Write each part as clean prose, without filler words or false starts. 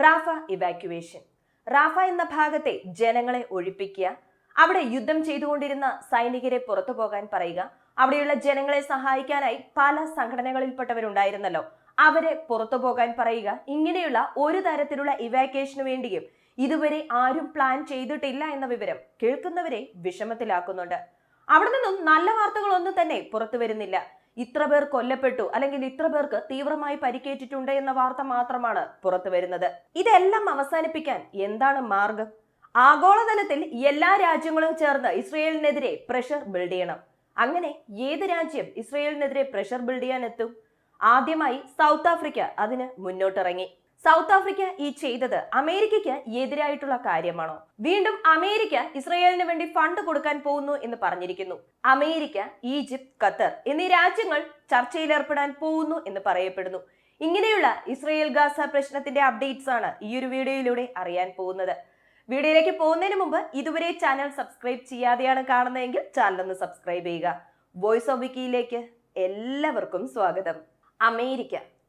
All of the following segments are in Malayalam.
Rafah evacuation. റാഫ എന്ന ഭാഗത്തെ ജനങ്ങളെ ഒഴിപ്പിക്കുക, അവിടെ യുദ്ധം ചെയ്തുകൊണ്ടിരുന്ന സൈനികരെ പുറത്തു പോകാൻ പറയുക, അവിടെയുള്ള ജനങ്ങളെ സഹായിക്കാനായി പല സംഘടനകളിൽപ്പെട്ടവരുണ്ടായിരുന്നല്ലോ, അവരെ പുറത്തു പോകാൻ പറയുക. ഇങ്ങനെയുള്ള ഒരു തരത്തിലുള്ള ഇവാക്യുവേഷന് വേണ്ടിയും ഇതുവരെ ആരും പ്ലാൻ ചെയ്തിട്ടില്ല എന്ന വിവരം കേൾക്കുന്നവരെ വിഷമത്തിലാക്കുന്നുണ്ട്. അവിടെ നിന്നും നല്ല വാർത്തകളൊന്നും തന്നെ പുറത്തു വരുന്നില്ല. ഇത്ര പേർ കൊല്ലപ്പെട്ടു അല്ലെങ്കിൽ ഇത്ര പേർക്ക് തീവ്രമായി പരിക്കേറ്റിട്ടുണ്ട് എന്ന വാർത്ത മാത്രമാണ് പുറത്തു വരുന്നത്. ഇതെല്ലാം അവസാനിപ്പിക്കാൻ എന്താണ് മാർഗം? ആഗോളതലത്തിൽ എല്ലാ രാജ്യങ്ങളും ചേർന്ന് ഇസ്രയേലിനെതിരെ പ്രഷർ ബിൽഡ് ചെയ്യണം. അങ്ങനെ ഏത് രാജ്യം ഇസ്രയേലിനെതിരെ പ്രഷർ ബിൽഡ് ചെയ്യാൻ എത്തും? ആദ്യമായി സൗത്ത് ആഫ്രിക്ക അതിന് മുന്നോട്ടിറങ്ങി. സൗത്ത് ആഫ്രിക്ക ഈ ചെയ്തത് അമേരിക്കയ്ക്ക് എതിരായിട്ടുള്ള കാര്യമാണോ? വീണ്ടും അമേരിക്ക ഇസ്രയേലിന് വേണ്ടി ഫണ്ട് കൊടുക്കാൻ പോകുന്നു എന്ന് പറഞ്ഞിരിക്കുന്നു. അമേരിക്ക, ഈജിപ്ത്, ഖത്തർ എന്നീ രാജ്യങ്ങൾ ചർച്ചയിൽ ഏർപ്പെടാൻ പോകുന്നു എന്ന് പറയപ്പെടുന്നു. ഇങ്ങനെയുള്ള ഇസ്രയേൽ ഗാസ പ്രശ്നത്തിന്റെ അപ്ഡേറ്റ്സ് ആണ് ഈ ഒരു വീഡിയോയിലൂടെ അറിയാൻ പോകുന്നത്. വീഡിയോയിലേക്ക് പോകുന്നതിന് മുമ്പ് ഇതുവരെ ചാനൽ സബ്സ്ക്രൈബ് ചെയ്യാതെയാണ് കാണുന്നതെങ്കിൽ ചാനൽ ഒന്ന് സബ്സ്ക്രൈബ് ചെയ്യുക. വോയിസ് ഓഫ് വിക്കിയിലേക്ക് എല്ലാവർക്കും സ്വാഗതം.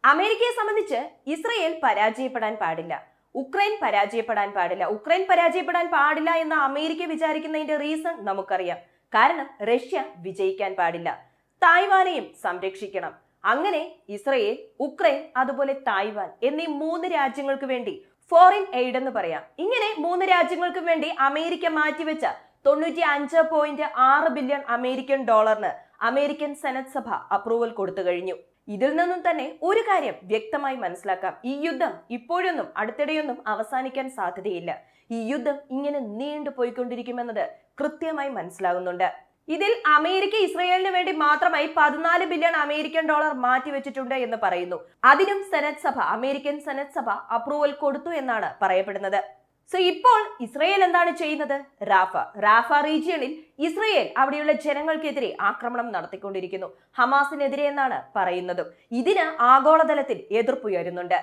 അമേരിക്കയെ സംബന്ധിച്ച് ഇസ്രയേൽ പരാജയപ്പെടാൻ പാടില്ല, ഉക്രൈൻ പരാജയപ്പെടാൻ പാടില്ല. ഉക്രൈൻ പരാജയപ്പെടാൻ പാടില്ല എന്ന് അമേരിക്ക വിചാരിക്കുന്നതിന്റെ റീസൺ നമുക്കറിയാം. കാരണം റഷ്യ വിജയിക്കാൻ പാടില്ല, തായ്വാനെയും സംരക്ഷിക്കണം. അങ്ങനെ ഇസ്രയേൽ, ഉക്രൈൻ, അതുപോലെ തായ്വാൻ എന്നീ 3 രാജ്യങ്ങൾക്ക് വേണ്ടി ഫോറിൻ എയ്ഡ് എന്ന് പറയാം. ഇങ്ങനെ 3 രാജ്യങ്ങൾക്ക് വേണ്ടി അമേരിക്ക മാറ്റിവെച്ച 95.6 ബില്യൺ അമേരിക്കൻ ഡോളറിന് അമേരിക്കൻ സെനറ്റ് സഭ അപ്രൂവൽ കൊടുത്തു കഴിഞ്ഞു. ഇതിൽ നിന്നും തന്നെ ഒരു കാര്യം വ്യക്തമായി മനസ്സിലാക്കാം: ഈ യുദ്ധം ഇപ്പോഴൊന്നും അടുത്തിടെയൊന്നും അവസാനിക്കാൻ സാധ്യതയില്ല. ഈ യുദ്ധം ഇങ്ങനെ നീണ്ടു പോയിക്കൊണ്ടിരിക്കുമെന്നത് കൃത്യമായി മനസ്സിലാകുന്നുണ്ട്. ഇതിൽ അമേരിക്ക ഇസ്രയേലിന് വേണ്ടി മാത്രമായി 14 ബില്യൺ അമേരിക്കൻ ഡോളർ മാറ്റിവെച്ചിട്ടുണ്ട് എന്ന് പറയുന്നു. അതിനും അമേരിക്കൻ സെനറ്റ് സഭ അപ്രൂവൽ കൊടുത്തു എന്നാണ് പറയപ്പെടുന്നത്. സോ ഇപ്പോൾ ഇസ്രയേൽ എന്താണ് ചെയ്യുന്നത്? റാഫ റീജിയണിൽ ഇസ്രയേൽ അവിടെയുള്ള ജനങ്ങൾക്കെതിരെ ആക്രമണം നടത്തിക്കൊണ്ടിരിക്കുന്നു. ഹമാസിനെതിരെ എന്നാണ് പറയുന്നതും. ഇതിന് ആഗോളതലത്തിൽ എതിർപ്പുയരുന്നുണ്ട്.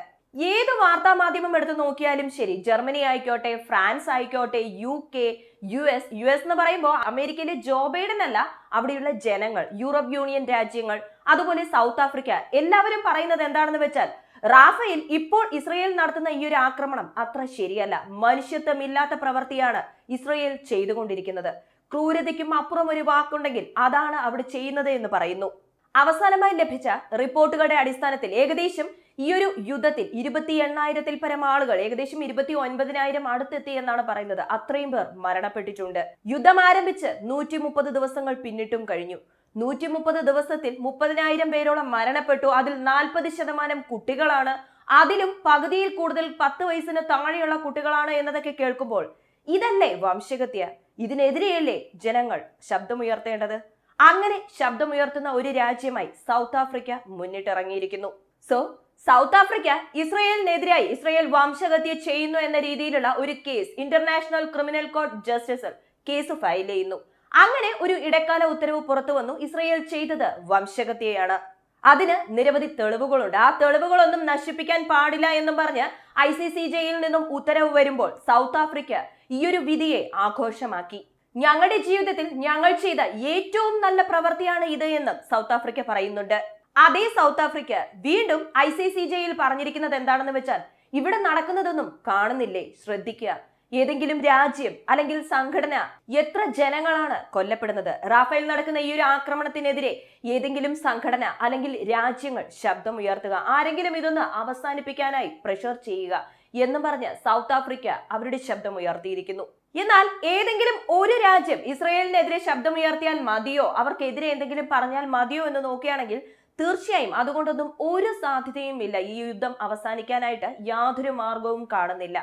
ഏത് വാർത്താ മാധ്യമം എടുത്ത് നോക്കിയാലും ശരി, ജർമ്മനി ആയിക്കോട്ടെ, ഫ്രാൻസ് ആയിക്കോട്ടെ, UK, US എന്ന് പറയുമ്പോൾ അമേരിക്കയിലെ ജോ ബൈഡൻ അല്ല, അവിടെയുള്ള ജനങ്ങൾ, യൂറോപ്പ് യൂണിയൻ രാജ്യങ്ങൾ, അതുപോലെ സൗത്ത് ആഫ്രിക്ക, എല്ലാവരും പറയുന്നത് എന്താണെന്ന് വെച്ചാൽ റാഫയിൽ ഇപ്പോൾ ഇസ്രയേൽ നടത്തുന്ന ഈ ഒരു ആക്രമണം അത്ര ശരിയല്ല, മനുഷ്യത്വമില്ലാത്ത പ്രവൃത്തിയാണ് ഇസ്രയേൽ ചെയ്തുകൊണ്ടിരിക്കുന്നത്. ക്രൂരതയ്ക്കും അപ്പുറം ഒരു വാക്കുണ്ടെങ്കിൽ അതാണ് അവിടെ ചെയ്യുന്നത് എന്ന് പറയുന്നു. അവസാനമായി ലഭിച്ച റിപ്പോർട്ടുകളുടെ അടിസ്ഥാനത്തിൽ ഏകദേശം ഈ ഒരു യുദ്ധത്തിൽ 28,000-ൽ പരം ആളുകൾ, ഏകദേശം 29,000 അടുത്തെത്തി എന്നാണ് പറയുന്നത്. അത്രയും പേർ മരണപ്പെട്ടിട്ടുണ്ട്. യുദ്ധം ആരംഭിച്ച് 130 ദിവസങ്ങൾ പിന്നിട്ടും കഴിഞ്ഞു. 130 ദിവസത്തിൽ 30,000 പേരോളം മരണപ്പെട്ടു. അതിൽ 40% കുട്ടികളാണ്. അതിലും പകുതിയിൽ കൂടുതൽ 10 വയസ്സിന് താഴെയുള്ള കുട്ടികളാണ് എന്നതൊക്കെ കേൾക്കുമ്പോൾ ഇതല്ലേ വംശഹത്യ? ഇതിനെതിരെയല്ലേ ജനങ്ങൾ ശബ്ദമുയർത്തേണ്ടത്? അങ്ങനെ ശബ്ദമുയർത്തുന്ന ഒരു രാജ്യമായി സൗത്ത് ആഫ്രിക്ക മുന്നിട്ടിറങ്ങിയിരിക്കുന്നു. സൗത്ത് ആഫ്രിക്ക ഇസ്രയേലിനെതിരായി ഇസ്രയേൽ വംശഹത്യ ചെയ്യുന്നു എന്ന രീതിയിലുള്ള ഒരു കേസ് ഇന്റർനാഷണൽ ക്രിമിനൽ കോർട്ട് ജസ്റ്റിസിൽ കേസ് ഫയൽ ചെയ്യുന്നു. അങ്ങനെ ഒരു ഇടക്കാല ഉത്തരവ് പുറത്തു വന്നു. ഇസ്രയേൽ ചെയ്തത് വംശഹത്യയാണ്. അതിന് നിരവധി തെളിവുകളുണ്ട്. ആ തെളിവുകളൊന്നും നശിപ്പിക്കാൻ പാടില്ല എന്നും പറഞ്ഞ് ICCJയിൽ നിന്നും ഉത്തരവ് വരുമ്പോൾ സൗത്ത് ആഫ്രിക്ക ഈ ഒരു വിധിയെ ആഘോഷമാക്കി. ഞങ്ങളുടെ ജീവിതത്തിൽ ഞങ്ങൾ ചെയ്ത ഏറ്റവും നല്ല പ്രവൃത്തിയാണ് ഇത് എന്ന് സൗത്ത് ആഫ്രിക്ക പറയുന്നുണ്ട്. അതേ സൗത്ത് ആഫ്രിക്ക വീണ്ടും ICCJയിൽ പറഞ്ഞിരിക്കുന്നത് എന്താണെന്ന് വെച്ചാൽ, ഇവിടെ നടക്കുന്നതൊന്നും കാണുന്നില്ലേ? ശ്രദ്ധിക്കുക. ഏതെങ്കിലും രാജ്യം അല്ലെങ്കിൽ സംഘടന, എത്ര ജനങ്ങളാണ് കൊല്ലപ്പെടുന്നത്? റാഫേൽ നടക്കുന്ന ഈ ഒരു ആക്രമണത്തിനെതിരെ ഏതെങ്കിലും സംഘടന അല്ലെങ്കിൽ രാജ്യങ്ങൾ ശബ്ദമുയർത്തുക, ആരെങ്കിലും ഇതൊന്ന് അവസാനിപ്പിക്കാനായി പ്രഷർ ചെയ്യുക എന്ന് പറഞ്ഞ് സൗത്ത് ആഫ്രിക്ക അവരുടെ ശബ്ദമുയർത്തിയിരിക്കുന്നു. എന്നാൽ ഏതെങ്കിലും ഒരു രാജ്യം ഇസ്രയേലിനെതിരെ ശബ്ദമുയർത്തിയാൽ മതിയോ, അവർക്കെതിരെ എന്തെങ്കിലും പറഞ്ഞാൽ മതിയോ എന്ന് നോക്കുകയാണെങ്കിൽ തീർച്ചയായും അതുകൊണ്ടൊന്നും ഒരു സാധ്യതയും ഇല്ല. ഈ യുദ്ധം അവസാനിക്കാനായിട്ട് യാതൊരു മാർഗവും കാണുന്നില്ല.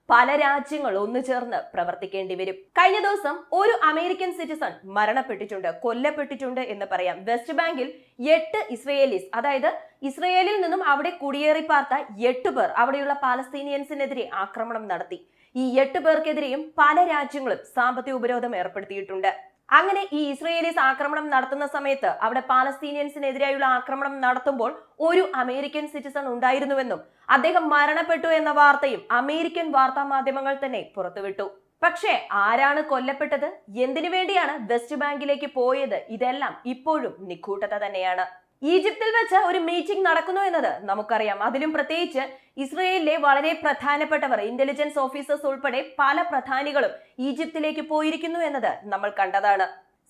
പല രാജ്യങ്ങൾ ഒന്നു ചേർന്ന് പ്രവർത്തിക്കേണ്ടി വരും. കഴിഞ്ഞ ദിവസം ഒരു അമേരിക്കൻ സിറ്റിസൺ മരണപ്പെട്ടിട്ടുണ്ട്, കൊല്ലപ്പെട്ടിട്ടുണ്ട് എന്ന് പറയാം. വെസ്റ്റ് ബാങ്കിൽ 8 ഇസ്രയേലീസ്, അതായത് ഇസ്രയേലിൽ നിന്നും അവിടെ കുടിയേറി പാർത്ത 8 പേർ അവിടെയുള്ള പാലസ്തീനിയൻസിനെതിരെ ആക്രമണം നടത്തി. ഈ 8 പേർക്കെതിരെയും പല രാജ്യങ്ങളും സാമ്പത്തിക ഉപരോധം ഏർപ്പെടുത്തിയിട്ടുണ്ട്. അങ്ങനെ ഈ ഇസ്രയേലീസ് ആക്രമണം നടത്തുന്ന സമയത്ത് അവിടെ പാലസ്തീനിയൻസിനെതിരെയുള്ള ആക്രമണം നടത്തുമ്പോൾ ഒരു അമേരിക്കൻ സിറ്റിസൺ ഉണ്ടായിരുന്നുവെന്നും അദ്ദേഹം മരണപ്പെട്ടു എന്ന വാർത്തയും അമേരിക്കൻ വാർത്താ മാധ്യമങ്ങൾ തന്നെ പുറത്തുവിട്ടു. പക്ഷേ ആരാണ് കൊല്ലപ്പെട്ടത്? എന്തിനു വേണ്ടിയാണ് വെസ്റ്റ് ബാങ്കിലേക്ക് പോയത്? ഇതെല്ലാം ഇപ്പോഴും നിഗൂഢത തന്നെയാണ്. ഈജിപ്തിൽ വെച്ച് ഒരു മീറ്റിംഗ് നടക്കുന്നു എന്നത് നമുക്കറിയാം. അതിലും പ്രത്യേകിച്ച് ഇസ്രയേലിലെ വളരെ പ്രധാനപ്പെട്ടവർ, ഇന്റലിജൻസ് ഓഫീസേഴ്സ് ഉൾപ്പെടെ പല പ്രധാനികളും ഈജിപ്തിലേക്ക് പോയിരിക്കുന്നു എന്നത് നമ്മൾ കണ്ടതാണ്.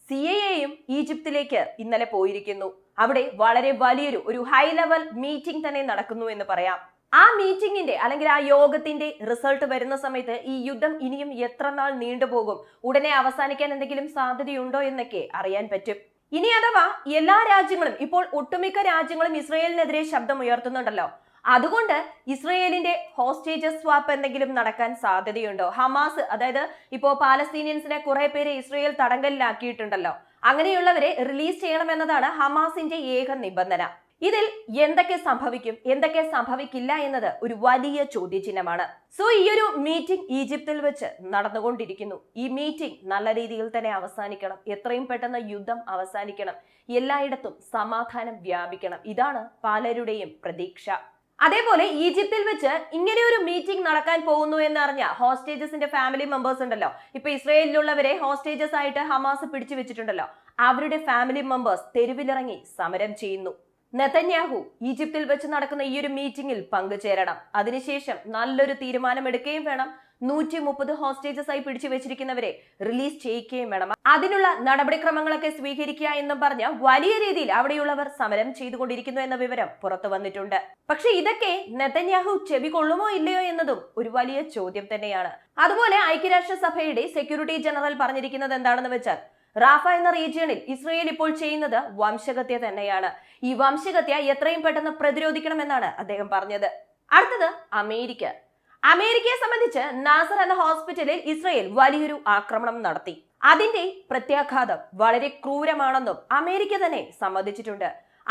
CIA ഈജിപ്തിലേക്ക് ഇന്നലെ പോയിരിക്കുന്നു. അവിടെ വളരെ വലിയൊരു ഹൈ ലെവൽ മീറ്റിംഗ് തന്നെ നടക്കുന്നു എന്ന് പറയാം. ആ മീറ്റിംഗിന്റെ അല്ലെങ്കിൽ ആ യോഗത്തിന്റെ റിസൾട്ട് വരുന്ന സമയത്ത് ഈ യുദ്ധം ഇനിയും എത്ര നാൾ നീണ്ടുപോകും, ഉടനെ അവസാനിക്കാൻ എന്തെങ്കിലും സാധ്യതയുണ്ടോ എന്നൊക്കെ അറിയാൻ പറ്റും. ഇനി അഥവാ എല്ലാ രാജ്യങ്ങളും, ഇപ്പോൾ ഒട്ടുമിക്ക രാജ്യങ്ങളും ഇസ്രയേലിനെതിരെ ശബ്ദം ഉയർത്തുന്നുണ്ടല്ലോ, അതുകൊണ്ട് ഇസ്രയേലിന്റെ ഹോസ്റ്റേജസ് സ്വാപ്പ് എന്തെങ്കിലും നടക്കാൻ സാധ്യതയുണ്ടോ? ഹമാസ്, അതായത് ഇപ്പോ പാലസ്തീനിയൻസിനെ കുറെ പേരെ ഇസ്രയേൽ തടങ്കലിലാക്കിയിട്ടുണ്ടല്ലോ, അങ്ങനെയുള്ളവരെ റിലീസ് ചെയ്യണമെന്നതാണ് ഹമാസിന്റെ ഏക നിബന്ധന. ഇതിൽ എന്തൊക്കെ സംഭവിക്കും, എന്തൊക്കെ സംഭവിക്കില്ല എന്നത് ഒരു വലിയ ചോദ്യചിഹ്നമാണ്. സോ ഈ ഒരു മീറ്റിംഗ് ഈജിപ്തിൽ വെച്ച് നടന്നുകൊണ്ടിരിക്കുന്നു. ഈ മീറ്റിംഗ് നല്ല രീതിയിൽ തന്നെ അവസാനിക്കണം, എത്രയും പെട്ടെന്ന് യുദ്ധം അവസാനിക്കണം, എല്ലായിടത്തും സമാധാനം വ്യാപിക്കണം. ഇതാണ് പലരുടെയും പ്രതീക്ഷ. അതേപോലെ ഈജിപ്തിൽ വെച്ച് ഇങ്ങനെ ഒരു മീറ്റിംഗ് നടക്കാൻ പോകുന്നു എന്നറിഞ്ഞ ഹോസ്റ്റേജസിന്റെ ഫാമിലി മെമ്പേഴ്സ് ഉണ്ടല്ലോ, ഇപ്പൊ ഇസ്രയേലിലുള്ളവരെ ഹോസ്റ്റേജസ് ആയിട്ട് ഹമാസ് പിടിച്ചു വെച്ചിട്ടുണ്ടല്ലോ, അവരുടെ ഫാമിലി മെമ്പേഴ്സ് തെരുവിലിറങ്ങി സമരം ചെയ്യുന്നു. നെതന്യാഹു ഈജിപ്തിൽ വെച്ച് നടക്കുന്ന ഈ ഒരു മീറ്റിംഗിൽ പങ്കുചേരണം, അതിനുശേഷം നല്ലൊരു തീരുമാനം എടുക്കുകയും വേണം. 130 ഹോസ്റ്റേജസ് ആയി പിടിച്ചു വെച്ചിരിക്കുന്നവരെ റിലീസ് ചെയ്യിക്കുകയും വേണം. അതിനുള്ള നടപടിക്രമങ്ങളൊക്കെ സ്വീകരിക്കുക എന്നും പറഞ്ഞ വലിയ രീതിയിൽ അവിടെയുള്ളവർ സമരം ചെയ്തുകൊണ്ടിരിക്കുന്നു എന്ന വിവരം പുറത്തു വന്നിട്ടുണ്ട്. പക്ഷെ ഇതൊക്കെ നെതന്യാഹു ചെവി കൊള്ളുമോ ഇല്ലയോ എന്നതും ഒരു വലിയ ചോദ്യം തന്നെയാണ്. അതുപോലെ ഐക്യരാഷ്ട്രസഭയുടെ സെക്യൂരിറ്റി ജനറൽ പറഞ്ഞിരിക്കുന്നത് എന്താണെന്ന് വെച്ചാൽ, റാഫ എന്ന റീജിയണിൽ ഇസ്രയേൽ ഇപ്പോൾ ചെയ്യുന്നത് വംശഹത്യ തന്നെയാണ്. ഈ വംശഹത്യ എത്രയും പെട്ടെന്ന് പ്രതിരോധിക്കണമെന്നാണ് അദ്ദേഹം പറഞ്ഞത്. അടുത്തത് അമേരിക്കയെ സംബന്ധിച്ച് നാസർ എന്ന ഹോസ്പിറ്റലിൽ ഇസ്രയേൽ വലിയൊരു ആക്രമണം നടത്തി. അതിന്റെ പ്രത്യാഘാതം വളരെ ക്രൂരമാണെന്നും അമേരിക്ക തന്നെ സമ്മതിച്ചിട്ടുണ്ട്.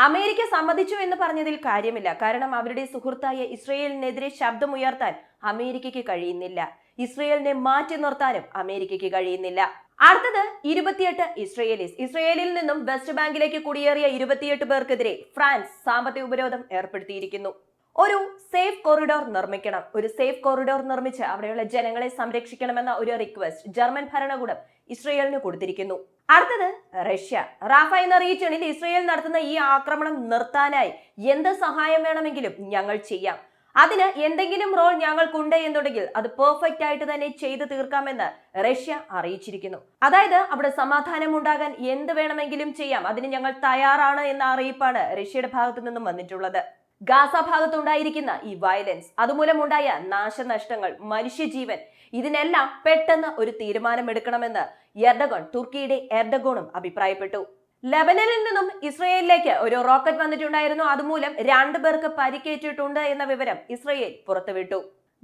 അമേരിക്ക സമ്മതിച്ചു എന്ന് പറഞ്ഞതിൽ കാര്യമില്ല, കാരണം അവരുടെ സുഹൃത്തായ ഇസ്രയേലിനെതിരെ ശബ്ദമുയർത്താൻ അമേരിക്കയ്ക്ക് കഴിയുന്നില്ല, ഇസ്രയേലിനെ മാറ്റി നിർത്താനും അമേരിക്കയ്ക്ക് കഴിയുന്നില്ല. അടുത്തത് 28 ഇസ്രയേലീസ്. ഇസ്രയേലിൽ നിന്നും വെസ്റ്റ് ബാങ്കിലേക്ക് കുടിയേറിയ 28 പേർക്കെതിരെ ഫ്രാൻസ് സാമ്പത്തിക ഉപരോധം ഏർപ്പെടുത്തിയിരിക്കുന്നു. ഒരു സേഫ് കോറിഡോർ നിർമ്മിക്കണം, ഒരു സേഫ് കോറിഡോർ നിർമ്മിച്ച് അവിടെയുള്ള ജനങ്ങളെ സംരക്ഷിക്കണമെന്ന ഒരു റിക്വസ്റ്റ് ജർമ്മൻ ഭരണകൂടം ഇസ്രയേലിന് കൊടുത്തിരിക്കുന്നു. അടുത്തത് റഷ്യ. റാഫ എന്ന റീജിയണിൽ ഇസ്രയേൽ നടത്തുന്ന ഈ ആക്രമണം നിർത്താനായി എന്ത് സഹായം വേണമെങ്കിലും ഞങ്ങൾ ചെയ്യാം, അതിന് എന്തെങ്കിലും റോൾ ഞങ്ങൾക്കുണ്ട് എന്നുണ്ടെങ്കിൽ അത് പെർഫെക്റ്റ് ആയിട്ട് തന്നെ ചെയ്തു തീർക്കാമെന്ന് റഷ്യ അറിയിച്ചിരിക്കുന്നു. അതായത് അവിടെ സമാധാനം ഉണ്ടാകാൻ എന്ത് വേണമെങ്കിലും ചെയ്യാം, അതിന് ഞങ്ങൾ തയ്യാറാണ് എന്ന അറിയിപ്പാണ് റഷ്യയുടെ ഭാഗത്തു നിന്നും വന്നിട്ടുള്ളത്. ഗാസ ഭാഗത്തുണ്ടായിരിക്കുന്ന ഈ വയലൻസ്, അതുമൂലമുണ്ടായ നാശനഷ്ടങ്ങൾ, മനുഷ്യജീവൻ, ഇതിനെല്ലാം പെട്ടെന്ന് ഒരു തീരുമാനം എടുക്കണമെന്ന് തുർക്കിയുടെ എർഡഗോണും അഭിപ്രായപ്പെട്ടു. ലെബനനിൽ നിന്നും ഇസ്രയേലിലേക്ക് ഒരു റോക്കറ്റ് വന്നിട്ടുണ്ടായിരുന്നു, അതുമൂലം 2 പേർക്ക് പരിക്കേറ്റിട്ടുണ്ട് എന്ന വിവരം ഇസ്രയേൽ പുറത്തുവിട്ടു.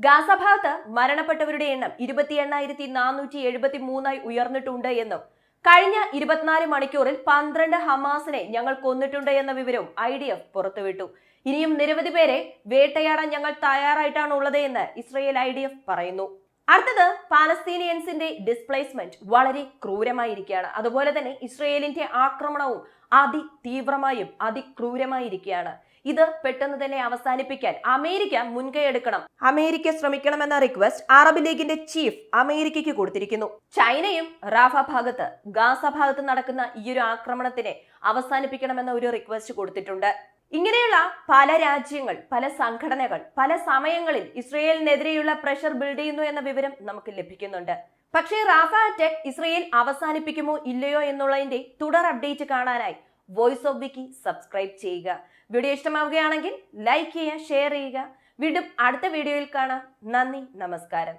ഗാസ ഭാഗത്ത് മരണപ്പെട്ടവരുടെ എണ്ണം 28,473 ഉയർന്നിട്ടുണ്ട് എന്നും കഴിഞ്ഞ 24 മണിക്കൂറിൽ 12 ഹമാസിനെ ഞങ്ങൾ കൊന്നിട്ടുണ്ട് എന്ന വിവരവും IDF പുറത്തുവിട്ടു. ഇനിയും നിരവധി പേരെ വേട്ടയാടാൻ ഞങ്ങൾ തയ്യാറായിട്ടാണ് ഉള്ളത് എന്ന് ഇസ്രയേൽ IDF പറയുന്നു. അടുത്തത് പാലസ്തീനിയൻസിന്റെ ഡിസ്പ്ലേസ്മെന്റ് വളരെ ക്രൂരമായിരിക്കുകയാണ്. അതുപോലെ തന്നെ ഇസ്രയേലിന്റെ ആക്രമണവും അതിതീവ്രമായും അതിക്രൂരമായിരിക്കുകയാണ്. ഇത് പെട്ടെന്ന് തന്നെ അവസാനിപ്പിക്കാൻ അമേരിക്ക മുൻകൈ എടുക്കണം, അമേരിക്ക ശ്രമിക്കണമെന്ന റിക്വസ്റ്റ് അറബ് ലീഗിന്റെ ചീഫ് അമേരിക്കയ്ക്ക് കൊടുത്തിരിക്കുന്നു. ചൈനയും റാഫ ഭാഗത്ത്, ഗാസ ഭാഗത്ത് നടക്കുന്ന ഈ ഒരു ആക്രമണത്തിനെ അവസാനിപ്പിക്കണമെന്ന ഒരു റിക്വസ്റ്റ് കൊടുത്തിട്ടുണ്ട്. ഇങ്ങനെയുള്ള പല രാജ്യങ്ങൾ, പല സംഘടനകൾ പല സമയങ്ങളിൽ ഇസ്രയേലിനെതിരെയുള്ള പ്രഷർ ബിൽഡ് ചെയ്യുന്നു എന്ന വിവരം നമുക്ക് ലഭിക്കുന്നുണ്ട്. പക്ഷേ റാഫ അറ്റാക്ക് ഇസ്രയേൽ അവസാനിപ്പിക്കുമോ ഇല്ലയോ എന്നുള്ളതിന്റെ തുടർ അപ്ഡേറ്റ് കാണാനായി വോയിസ് ഓഫ് വിക്കി സബ്സ്ക്രൈബ് ചെയ്യുക. വീഡിയോ ഇഷ്ടമാവുകയാണെങ്കിൽ ലൈക്ക് ചെയ്യുക, ഷെയർ ചെയ്യുക. വീണ്ടും അടുത്ത വീഡിയോയിൽ കാണാം. നന്ദി, നമസ്കാരം.